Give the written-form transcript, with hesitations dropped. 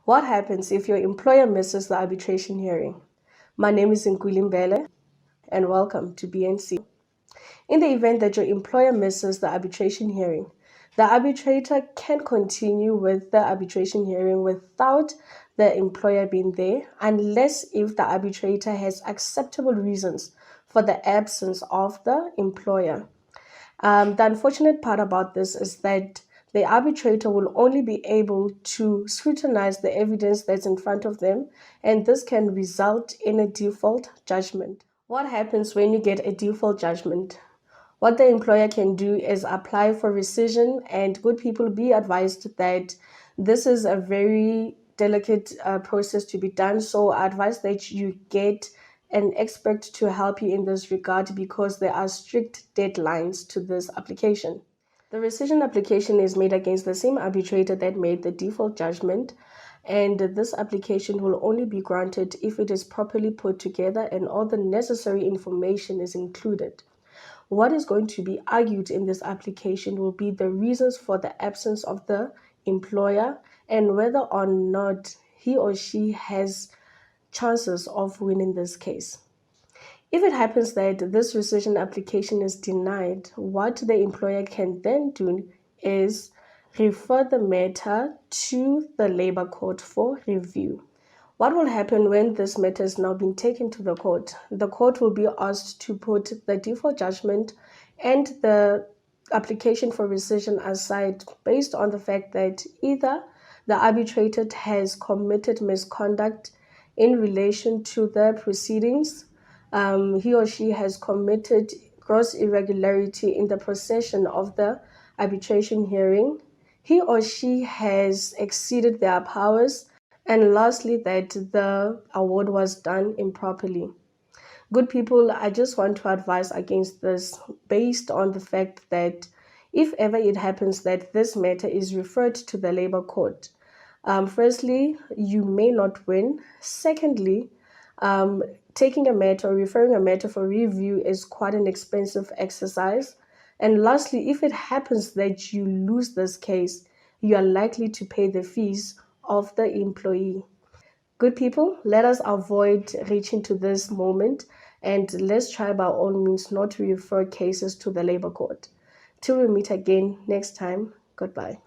What happens if your employer misses the arbitration hearing? My name is Nkuli Mbele, and welcome to BNCA. In the event that your employer misses the arbitration hearing, the arbitrator can continue with the arbitration hearing without the employer being there, unless if the arbitrator has acceptable reasons for the absence of the employer. The unfortunate part about this is that the arbitrator will only be able to scrutinize the evidence that's in front of them, and this can result in a default judgment. What happens when you get a default judgment? What the employer can do is apply for rescission, and good people be advised that this is a very delicate process to be done. So I advise that you get an expert to help you in this regard, because there are strict deadlines to this application. The rescission application is made against the same arbitrator that made the default judgment, and this application will only be granted if it is properly put together and all the necessary information is included. What is going to be argued in this application will be the reasons for the absence of the employer and whether or not he or she has chances of winning this case. If it happens that this rescission application is denied, what the employer can then do is refer the matter to the labor court for review. What will happen when this matter has now been taken to the court? The court will be asked to put the default judgment and the application for rescission aside, based on the fact that either the arbitrator has committed misconduct in relation to the proceedings, he or she has committed gross irregularity in the procession of the arbitration hearing, he or she has exceeded their powers, and lastly, that the award was done improperly. Good people, I just want to advise against this, based on the fact that if ever it happens that this matter is referred to the labor court, firstly, you may not win. Secondly, taking a matter or referring a matter for review is quite an expensive exercise. And lastly, if it happens that you lose this case, you are likely to pay the fees of the employee. Good people, let us avoid reaching to this moment, and let's try by all means not to refer cases to the labor court. Till we meet again next time, goodbye.